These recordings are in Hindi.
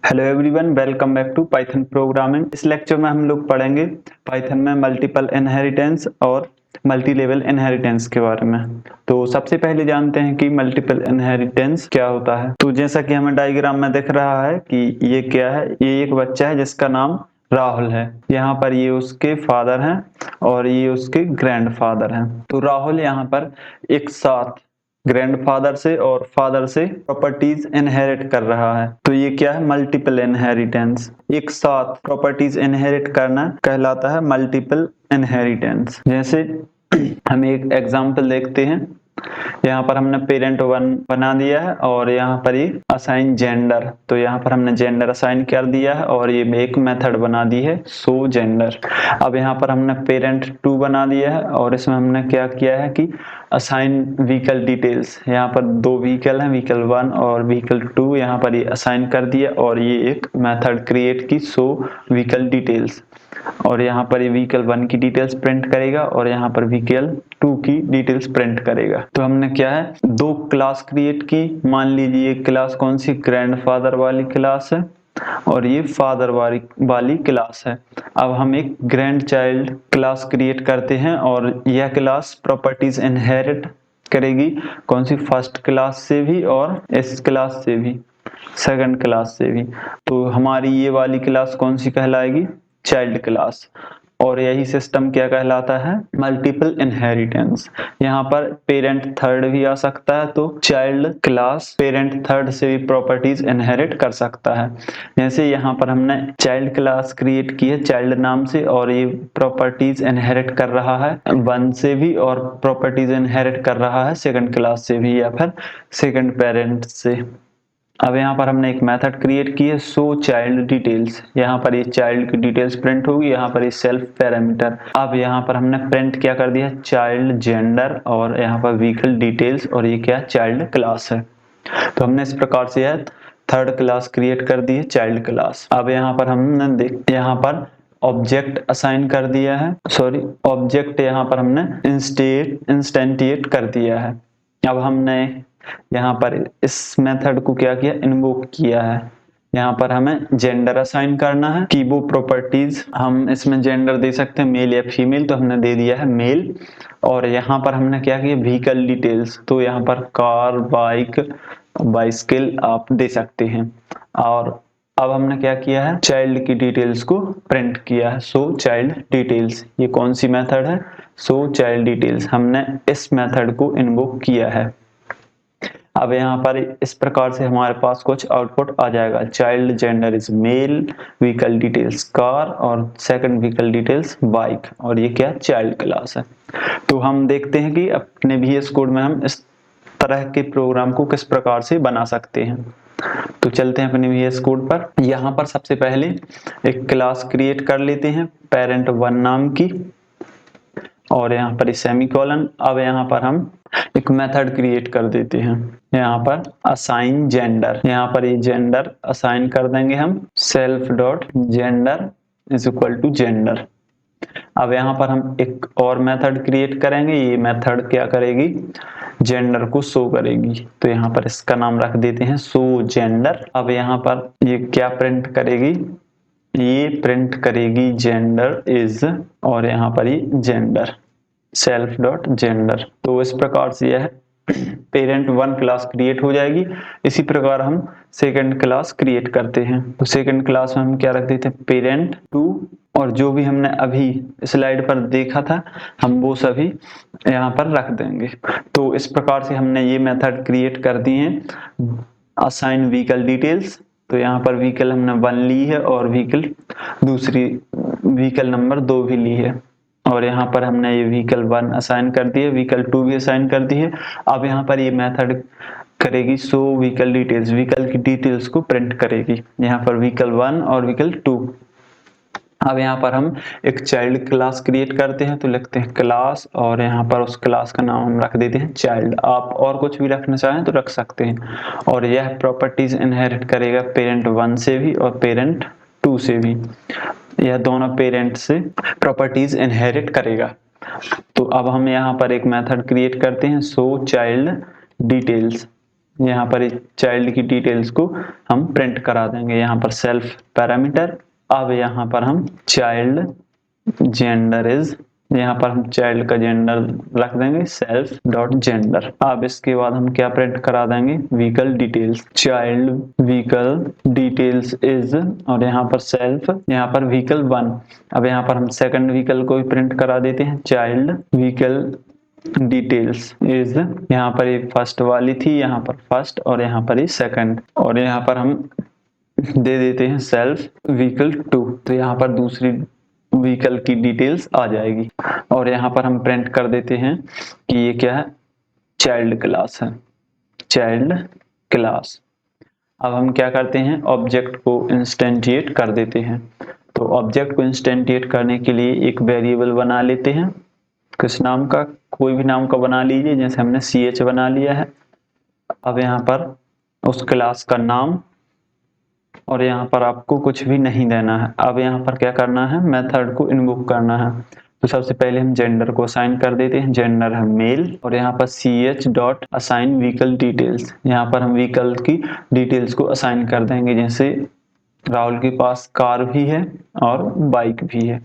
Hello everyone, welcome back to Python programming. इस लेक्चर में हम लोग पढ़ेंगे पाइथन में मल्टीपल इनहेरिटेंस और मल्टी लेवल इनहेरिटेंस के बारे में। तो सबसे पहले जानते हैं कि मल्टीपल इनहेरिटेंस क्या होता है। तो जैसा कि हमें डायग्राम में दिख रहा है कि ये क्या है, ये एक बच्चा है जिसका नाम राहुल है। यहाँ पर ये उसके फादर हैं और ये उसके ग्रैंडफादर हैं। तो राहुल यहाँ पर एक साथ ग्रैंडफादर से और फादर से प्रॉपर्टीज इनहेरिट कर रहा है। तो ये क्या है, मल्टीपल इनहेरिटेंस। एक साथ प्रॉपर्टीज इनहेरिट करना कहलाता है मल्टीपल इनहेरिटेंस। जैसे हम एक एग्जांपल देखते हैं। यहाँ पर हमने पेरेंट 1 बना दिया है और यहाँ पर ये असाइन जेंडर, तो यहाँ पर हमने जेंडर असाइन कर दिया है और ये एक मेथड बना दी है शो जेंडर। अब यहाँ पर हमने पेरेंट 2 बना दिया है और इसमें हमने क्या किया है कि असाइन व्हीकल डिटेल्स। यहाँ पर 2 व्हीकल हैं, व्हीकल 1 और व्हीकल 2, यहाँ पर ये असाइन कर दिया और ये एक मेथड क्रिएट की शो व्हीकल डिटेल्स। और यहाँ पर ये व्हीकल 1 की डिटेल्स प्रिंट करेगा और यहाँ पर व्हीकल 2 की डिटेल्स प्रिंट करेगा। तो हमने क्या है, 2 क्लास क्रिएट की। मान लीजिए क्लास कौन सी, ग्रैंडफादर वाली क्लास है और ये फादर वाली क्लास है। अब हम एक ग्रैंड चाइल्ड क्लास क्रिएट करते हैं और यह क्लास प्रॉपर्टीज इनहेरिट करेगी कौन सी, फर्स्ट क्लास से भी और इस क्लास से भी, सेकंड क्लास से भी। तो हमारी ये वाली क्लास कौन सी कहलाएगी, चाइल्ड क्लास। और यही सिस्टम क्या कहलाता है, मल्टीपल इनहेरिटेंस। यहाँ पर पेरेंट थर्ड भी आ सकता है, तो चाइल्ड क्लास पेरेंट थर्ड से भी प्रॉपर्टीज इनहेरिट कर सकता है। जैसे यहाँ पर हमने चाइल्ड क्लास क्रिएट की है चाइल्ड नाम से और ये प्रॉपर्टीज इनहेरिट कर रहा है 1 से भी और प्रॉपर्टीज इनहेरिट कर रहा है सेकंड क्लास से भी या फिर सेकंड पेरेंट से। अब यहाँ पर हमने एक मेथड क्रिएट की है शो चाइल्ड डिटेल्स। यहाँ पर ये चाइल्ड की डिटेल्स प्रिंट होगी, यहाँ पर ये सेल्फ पैरामीटर। अब यहाँ पर हमने प्रिंट क्या कर दिया, चाइल्ड जेंडर और यहाँ पर व्हीकल डिटेल्स और ये क्या चाइल्ड क्लास है। तो हमने इस प्रकार से यह थर्ड क्लास क्रिएट कर दी है, चाइल्ड क्लास। अब यहाँ पर हमने यहाँ पर ऑब्जेक्ट असाइन कर दिया है, सॉरी ऑब्जेक्ट यहाँ पर हमने इंस्टेंटिएट कर दिया है। अब हमने यहाँ पर इस मेथड को क्या किया, इन्वोक किया है। यहाँ पर हमें जेंडर असाइन करना है कि वो प्रॉपर्टीज हम इसमें जेंडर दे सकते हैं मेल या फीमेल, तो हमने दे दिया है मेल। और यहाँ पर हमने क्या किया, व्हीकल डिटेल्स, तो यहाँ पर कार, बाइक, बाइसिकल आप दे सकते हैं। और अब हमने क्या किया है, चाइल्ड की डिटेल्स को प्रिंट किया है शो चाइल्ड डिटेल्स। ये कौन सी मेथड है, शो चाइल्ड डिटेल्स। हमने इस मेथड को इन्वोक किया है। अब यहाँ पर इस प्रकार से हमारे पास कुछ आउटपुट आ जाएगा, child gender is male, vehicle details car और सेकंड व्हीकल डिटेल्स बाइक, और ये क्या चाइल्ड क्लास है। तो हम देखते हैं कि अपने VS कोड में हम इस तरह के प्रोग्राम को किस प्रकार से बना सकते हैं। तो चलते हैं अपने VS कोड पर। यहाँ पर सबसे पहले एक क्लास क्रिएट कर लेते हैं पेरेंट 1 नाम की और यहाँ पर सेमीकोलन। अब यहाँ पर हम एक मेथड क्रिएट कर देते हैं, यहाँ पर असाइन जेंडर। यहाँ पर ये जेंडर असाइन कर देंगे हम, self dot gender is equal to gender. अब यहाँ पर हम एक और मेथड क्रिएट करेंगे, ये मेथड क्या करेगी, जेंडर को शो करेगी। तो यहाँ पर इसका नाम रख देते हैं शो जेंडर। अब यहाँ पर ये क्या प्रिंट करेगी, ये प्रिंट करेगी जेंडर इज, और यहाँ पर ये जेंडर सेल्फ डॉट जेंडर। तो इस प्रकार से यह पेरेंट 1 क्लास क्रिएट हो जाएगी। इसी प्रकार हम सेकंड क्लास क्रिएट करते हैं। तो सेकंड क्लास में हम क्या रख देते हैं, पेरेंट 2, और जो भी हमने अभी स्लाइड पर देखा था हम वो सभी यहाँ पर रख देंगे। तो इस प्रकार से हमने ये मेथड क्रिएट कर दिए हैं असाइन व्हीकल डिटेल्स। तो यहाँ पर व्हीकल हमने 1 ली है और दूसरी व्हीकल नंबर 2 भी ली है, और यहाँ पर हमने ये व्हीकल 1 असाइन कर दी है, व्हीकल 2 भी असाइन कर दी है। अब यहाँ पर ये मेथड करेगी शो व्हीकल डिटेल्स, व्हीकल की डिटेल्स को प्रिंट करेगी, यहाँ पर व्हीकल 1 और व्हीकल 2। अब यहाँ पर हम एक चाइल्ड क्लास क्रिएट करते हैं, तो लिखते हैं क्लास और यहाँ पर उस क्लास का नाम हम रख देते हैं चाइल्ड। आप और कुछ भी रखना चाहें तो रख सकते हैं। और यह प्रॉपर्टीज इनहेरिट करेगा पेरेंट 1 से भी और पेरेंट 2 से भी, यह दोनों पेरेंट से प्रॉपर्टीज इनहेरिट करेगा। तो अब हम यहाँ पर एक मेथड क्रिएट करते हैं शो चाइल्ड डिटेल्स। यहाँ पर इस चाइल्ड की डिटेल्स को हम प्रिंट करा देंगे। यहाँ पर सेल्फ पैरामीटर, अब यहाँ पर हम चाइल्ड जेंडर इज, यहाँ पर हम चाइल्ड का जेंडर रख देंगे सेल्फ डॉट जेंडर। अब इसके बाद हम क्या प्रिंट करा देंगे, vehicle details, child vehicle details is, और यहाँ पर सेल्फ, यहाँ पर व्हीकल 1। अब यहाँ पर हम सेकंड व्हीकल को भी प्रिंट करा देते हैं, चाइल्ड व्हीकल डिटेल्स इज, यहाँ पर ये फर्स्ट वाली थी, यहाँ पर फर्स्ट और यहाँ पर ये सेकंड, और यहाँ पर हम दे देते हैं सेल्फ व्हीकल 2। तो यहाँ पर दूसरी व्हीकल की डिटेल्स आ जाएगी। और यहाँ पर हम प्रिंट कर देते हैं कि ये क्या है, चाइल्ड क्लास है, चाइल्ड क्लास। अब हम क्या करते हैं, ऑब्जेक्ट को इंस्टेंटिएट कर देते हैं। तो ऑब्जेक्ट को इंस्टेंटिएट करने के लिए एक वेरिएबल बना लेते हैं, किस नाम का, कोई भी नाम का बना लीजिए, जैसे हमने ch बना लिया है। अब यहाँ पर उस क्लास का नाम, और यहाँ पर आपको कुछ भी नहीं देना है। अब यहाँ पर क्या करना है, मेथड को इन्वोक करना है। तो सबसे पहले हम जेंडर को असाइन कर देते हैं, जेंडर है मेल, और यहाँ पर ch dot assign vehicle details, यहाँ पर हम व्हीकल की डिटेल्स को असाइन कर देंगे। जैसे राहुल के पास कार भी है और बाइक भी है,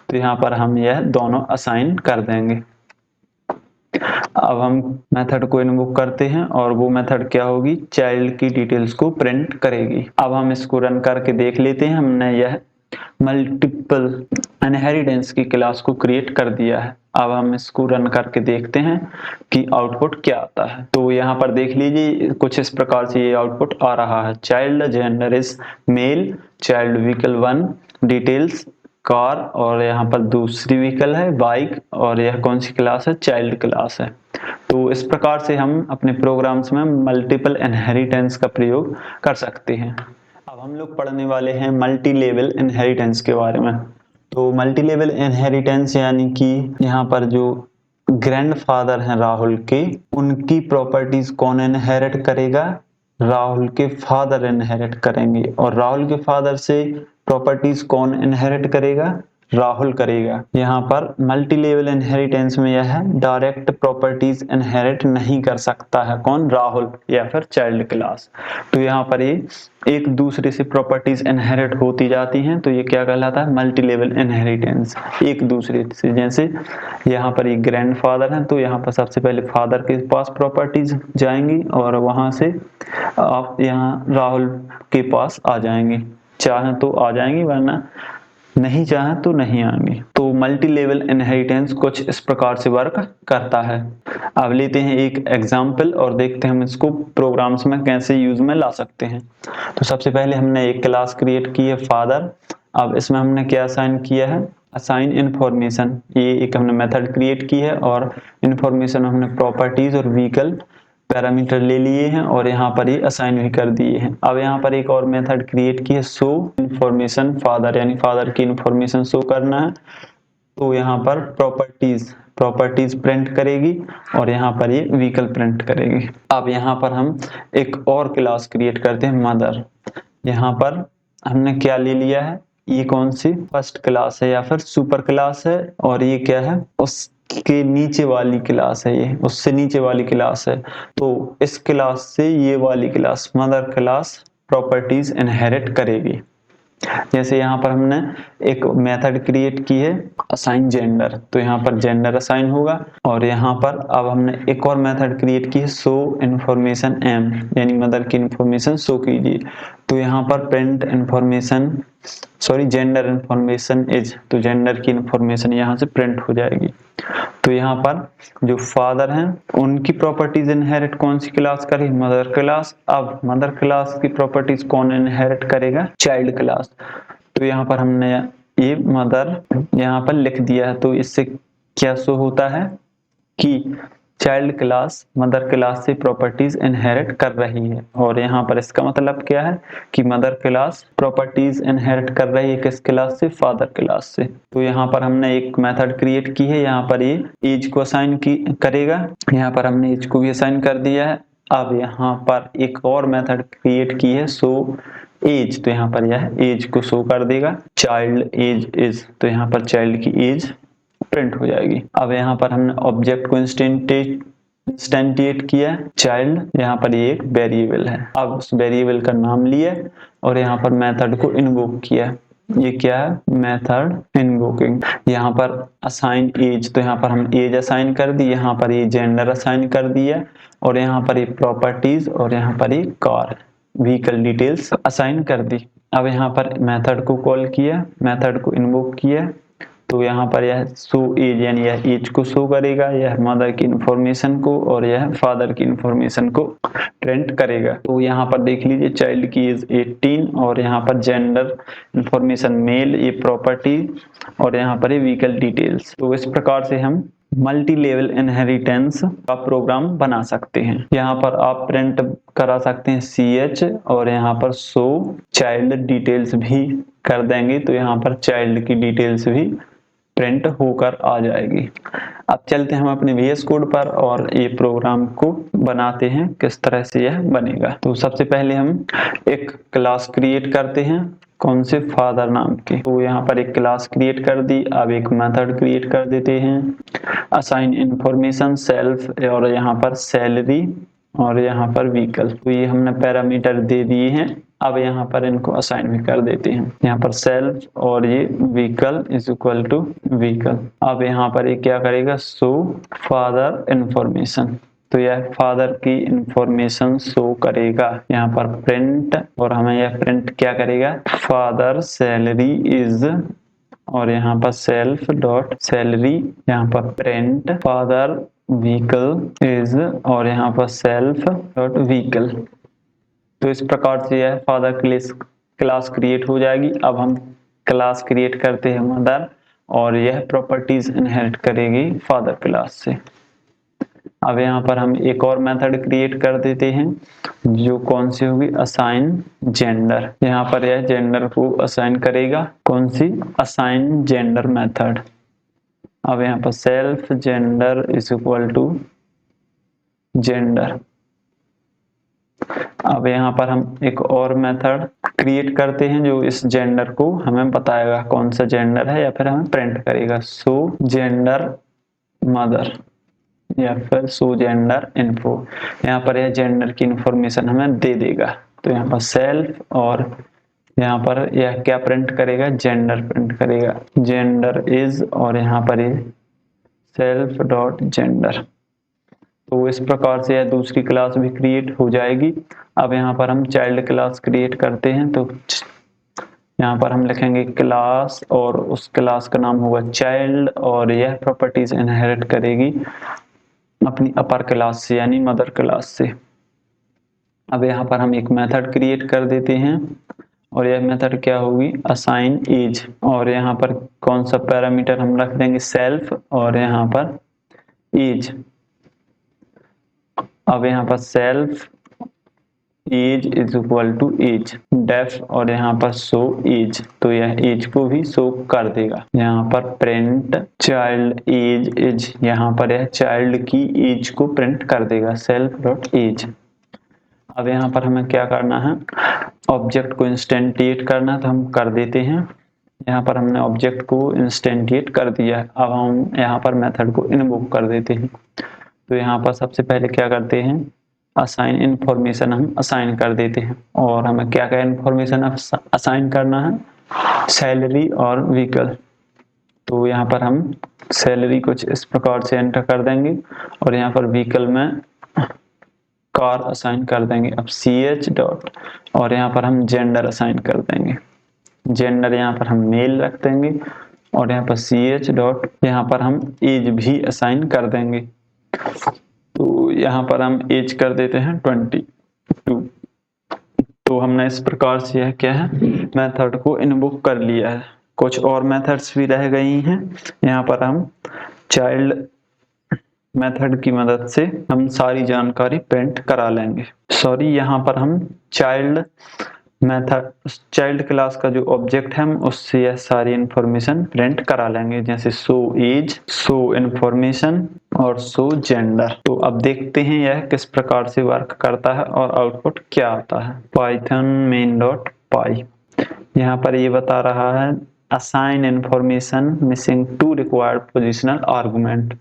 तो यहाँ पर हम यह दोनों असाइन कर देंगे। अब हम मेथड को इन्वोक करते हैं और वो मेथड क्या होगी, चाइल्ड की डिटेल्स को प्रिंट करेगी। अब हम इसको रन करके देख लेते हैं, हमने यह मल्टीपल इनहेरिटेंस की क्लास को क्रिएट कर दिया है। अब हम इसको रन करके देखते हैं कि आउटपुट क्या आता है। तो यहाँ पर देख लीजिए कुछ इस प्रकार से ये आउटपुट आ रहा है, child gender is male, child vehicle 1 details car, और यहाँ पर दूसरी व्हीकल है बाइक, और यह कौन सी क्लास है, चाइल्ड क्लास है। तो इस प्रकार से हम अपने प्रोग्राम्स में मल्टीपल इनहेरिटेंस का प्रयोग कर सकते हैं। अब हम लोग पढ़ने वाले हैं मल्टी लेवल इनहेरिटेंस के बारे में। तो मल्टी लेवल इनहेरिटेंस यानी कि यहाँ पर जो ग्रैंडफादर हैं राहुल के, उनकी प्रॉपर्टीज कौन इनहेरिट करेगा, राहुल के फादर इनहेरिट करेंगे, और राहुल के फादर से प्रॉपर्टीज कौन इनहेरिट करेगा, राहुल करेगा। यहाँ पर मल्टी लेवल इनहेरिटेंस में यह है डायरेक्ट प्रॉपर्टीज इनहेरिट नहीं कर सकता है, कौन, राहुल या फिर चाइल्ड क्लास। तो यहाँ पर ये एक दूसरे से प्रॉपर्टीज इनहेरिट होती जाती हैं, तो ये क्या कहलाता है, मल्टी लेवल इनहेरिटेंस, एक दूसरे से। जैसे यहाँ पर ये ग्रैंडफादर है, तो यहाँ पर सबसे पहले फादर के पास प्रॉपर्टीज जाएंगी और वहां से आप यहाँ राहुल के पास आ जाएंगे, चाहे तो आ जाएंगी वरना नहीं चाहे तो नहीं आएंगे। तो मल्टी लेवल इनहेरिटेंस कुछ इस प्रकार से वर्क करता है। अब लेते हैं एक एग्जांपल और देखते हैं हम इसको प्रोग्राम्स में कैसे यूज में ला सकते हैं। तो सबसे पहले हमने एक क्लास क्रिएट की है फादर। अब इसमें हमने क्या असाइन किया है, असाइन इन्फॉर्मेशन, ये एक हमने मेथड क्रिएट की है, और इन्फॉर्मेशन हमने प्रॉपर्टीज और व्हीकल पैरामीटर ले लिए हैं और यहाँ पर ये असाइन भी कर दिए हैं। अब यहाँ पर एक और मेथड क्रिएट की है शो इन्फॉर्मेशन फादर, यानी फादर की इन्फॉर्मेशन शो करना है। तो यहाँ पर प्रॉपर्टीज प्रिंट करेगी और यहाँ पर ये व्हीकल प्रिंट करेगी। अब यहाँ पर हम एक और क्लास क्रिएट करते हैं मदर। यहाँ पर हमने क्या ले लिया है, ये कौन सी फर्स्ट क्लास है या फिर सुपर क्लास है, और ये क्या है, उसके नीचे वाली क्लास है, ये उससे नीचे वाली क्लास है। तो इस क्लास से ये वाली class mother class properties inherit करेगी। जैसे यहाँ पर हमने एक मेथड क्रिएट की है असाइन जेंडर, तो यहाँ पर जेंडर असाइन होगा, और यहाँ पर अब हमने एक और मेथड क्रिएट की है शो इन्फॉर्मेशन एम, यानी मदर की इन्फॉर्मेशन शो कीजिए। तो यहाँ पर print information gender information is, तो जेंडर की इन्फॉर्मेशन यहाँ से प्रिंट हो जाएगी। तो यहाँ पर जो फादर हैं उनकी प्रॉपर्टीज इनहेरिट कौन सी क्लास करेगी, मदर क्लास। अब मदर क्लास की प्रॉपर्टीज कौन इनहेरिट करेगा, चाइल्ड क्लास। तो यहाँ पर हमने ये मदर यहाँ पर लिख दिया है। तो इससे क्या शो होता है कि चाइल्ड क्लास मदर क्लास से प्रॉपर्टीज इनहेरिट कर रही है, और यहाँ पर इसका मतलब क्या है कि मदर क्लास प्रॉपर्टीज इनहेरिट कर रही है किस क्लास से, फादर क्लास से। तो यहाँ पर हमने एक मेथड क्रिएट की है, यहाँ पर ये एज को असाइन करेगा, यहाँ पर हमने एज को भी असाइन कर दिया है। अब यहाँ पर एक और मेथड क्रिएट की है शो एज, तो यहाँ पर यह एज को शो कर देगा, चाइल्ड एज इज, तो यहाँ पर चाइल्ड की एज प्रिंट हो जाएगी। अब यहाँ पर हमने ऑब्जेक्ट को इंस्टेंटिएट किया, चाइल्ड यहाँ पर ये एक वेरिएबल है। अब उस वेरिएबल का नाम लिया और यहाँ पर मेथड को इन्वोक किया। ये क्या है? Method invoking. यहाँ पर असाइन एज, तो यहाँ पर हम एज असाइन कर दी, यहाँ पर ये जेंडर असाइन कर दिया और यहाँ पर ये प्रॉपर्टीज और यहाँ पर ये कार व्हीकल डिटेल्स असाइन कर दी। अब यहाँ पर मेथड को कॉल किया, मेथड को इन्वोक किया, तो यहाँ पर यह शो एज यानी यह एज को शो करेगा, यह मदर की इंफॉर्मेशन को और यह फादर की इंफॉर्मेशन को प्रिंट करेगा। तो यहाँ पर देख लीजिए चाइल्ड की एज 18 और यहाँ पर जेंडर इंफॉर्मेशन मेल, ये प्रॉपर्टी और यहाँ पर ये व्हीकल डिटेल्स। तो इस प्रकार से हम मल्टी लेवल इनहेरिटेंस का प्रोग्राम बना सकते हैं। यहाँ पर आप प्रिंट करा सकते हैं CH और यहाँ पर शो चाइल्ड डिटेल्स भी कर देंगे, तो यहाँ पर चाइल्ड की डिटेल्स भी प्रिंट होकर आ जाएगी। अब चलते हैं हम अपने VS कोड पर और ये प्रोग्राम को बनाते हैं, किस तरह से यह बनेगा। तो सबसे पहले हम एक क्लास क्रिएट करते हैं, कौन से? फादर नाम की। तो यहाँ पर एक क्लास क्रिएट कर दी। अब एक मेथड क्रिएट कर देते हैं, असाइन इंफॉर्मेशन सेल्फ और यहाँ पर सैलरी और यहाँ पर व्हीकल। तो ये हमने पैरामीटर दे दिए हैं। अब यहाँ पर इनको असाइन भी कर देते हैं, यहाँ पर सेल्फ और ये vehicle is equal to vehicle. अब यहाँ पर ये क्या करेगा? शो फादर इंफॉर्मेशन, तो यह फादर की इंफॉर्मेशन शो करेगा। यहाँ पर प्रिंट और हमें यह प्रिंट क्या करेगा? फादर सैलरी इज और यहाँ पर सेल्फ डॉट सैलरी, यहाँ पर प्रिंट फादर व्हीकल इज और यहाँ पर सेल्फ डॉट व्हीकल। तो इस प्रकार से यह फादर क्लास क्रिएट हो जाएगी। अब हम क्लास क्रिएट करते हैं मदर और यह प्रॉपर्टीज इनहेरिट करेगी फादर क्लास से। अब यहाँ पर हम एक और मेथड क्रिएट कर देते हैं, जो कौन सी होगी? Assign gender. यहाँ पर यह जेंडर को असाइन करेगा, कौन सी? Assign gender method. अब यहाँ पर self gender is equal to gender. अब यहाँ पर हम एक और मेथड क्रिएट करते हैं जो इस जेंडर को हमें बताएगा कौन सा जेंडर है या फिर हमें प्रिंट करेगा। सो जेंडर मदर या फिर सो जेंडर इन्फो। यहाँ पर यह जेंडर की इंफॉर्मेशन हमें दे देगा। तो यहाँ पर सेल्फ और यहाँ पर यह क्या प्रिंट करेगा? जेंडर प्रिंट करेगा, जेंडर इज और यहाँ पर ये सेल्फ डॉट जेंडर। तो इस प्रकार से यह दूसरी क्लास भी क्रिएट हो जाएगी। अब यहाँ पर हम चाइल्ड क्लास क्रिएट करते हैं, तो यहाँ पर हम लिखेंगे क्लास और उस क्लास का नाम होगा चाइल्ड और यह प्रॉपर्टीज इनहेरिट करेगी अपनी अपर क्लास से यानी मदर क्लास से। अब यहाँ पर हम एक मेथड क्रिएट कर देते हैं और यह मेथड क्या होगी? असाइन एज और यहाँ पर कौन सा पैरामीटर हम रख देंगे? सेल्फ और यहाँ पर एज। अब यहाँ पर self age is equal to age def और यहाँ पर शो एज, तो यह एज को भी शो कर देगा। यहाँ पर प्रिंट चाइल्ड एज इज, यहाँ पर यह चाइल्ड की एज को प्रिंट कर देगा, सेल्फ डॉट एज। अब यहाँ पर हमें क्या करना है? ऑब्जेक्ट को इंस्टेंटिएट करना है, तो हम कर देते हैं। यहाँ पर हमने ऑब्जेक्ट को इंस्टेंटिएट कर दिया है। अब हम यहाँ पर मेथड को इन्वोक कर देते हैं। तो यहाँ पर सबसे पहले क्या करते हैं? असाइन इंफॉर्मेशन हम असाइन कर देते हैं और हमें क्या क्या इंफॉर्मेशन असाइन करना है? सैलरी और व्हीकल। तो यहाँ पर हम सैलरी कुछ इस प्रकार से एंटर कर देंगे और यहाँ पर व्हीकल में कार असाइन कर देंगे। अब CH डॉट और यहाँ पर हम जेंडर असाइन कर देंगे, जेंडर यहाँ पर हम मेल रख देंगे और यहाँ पर CH डॉट यहाँ पर हम एज भी असाइन कर देंगे। तो यहाँ पर हम एज कर देते हैं 22। तो हमने इस प्रकार से यह क्या है? मेथड को इन्वोक कर लिया है। कुछ और मेथड्स भी रह गई हैं, यहाँ पर हम चाइल्ड मेथड की मदद से हम सारी जानकारी प्रिंट करा लेंगे। सॉरी, यहाँ पर हम चाइल्ड मेथड चाइल्ड क्लास का जो ऑब्जेक्ट है हम उससे यह सारी इंफॉर्मेशन प्रिंट करा लेंगे, जैसे शो एज, शो इंफॉर्मेशन और शो जेंडर। तो अब देखते हैं यह किस प्रकार से वर्क करता है और आउटपुट क्या आता है। पाइथन main.py यहाँ पर ये बता रहा है assign information missing two required positional argument।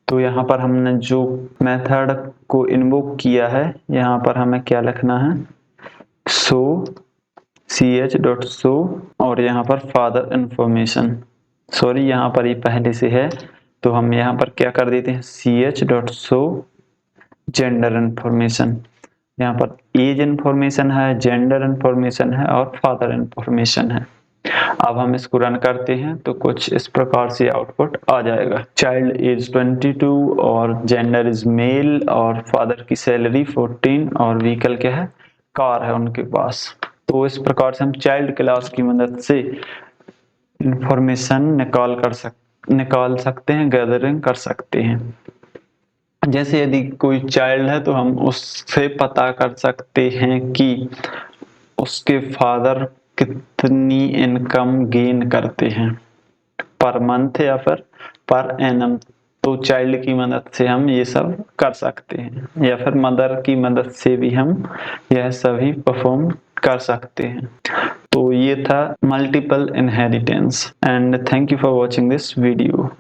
तो यहाँ पर हमने जो मेथड को इन्वोक किया है, यहाँ पर हमें क्या लिखना है, show ch.show और यहाँ पर फादर इंफॉर्मेशन, सॉरी यहाँ पर ये पहले से है तो हम यहाँ पर क्या कर देते हैं, ch.show जेंडर इंफॉर्मेशन। यहाँ पर एज इंफॉर्मेशन है, जेंडर इंफॉर्मेशन है और फादर इंफॉर्मेशन है। अब हम इसको रन करते हैं तो कुछ इस प्रकार से आउटपुट आ जाएगा। चाइल्ड एज 22 और जेंडर इज मेल और फादर की सैलरी 14 और व्हीकल क्या है, कार है उनके पास। तो इस प्रकार से हम चाइल्ड क्लास की मदद से इंफॉर्मेशन निकाल सकते हैं, गैदरिंग कर सकते हैं। जैसे यदि कोई चाइल्ड है तो हम उससे पता कर सकते हैं कि उसके फादर कितनी इनकम गेन करते हैं पर मंथ या फिर पर एनम। तो चाइल्ड की मदद से हम ये सब कर सकते हैं या फिर मदर की मदद से भी हम यह सभी परफॉर्म कर सकते हैं। तो ये था multiple inheritance and thank you for watching this video.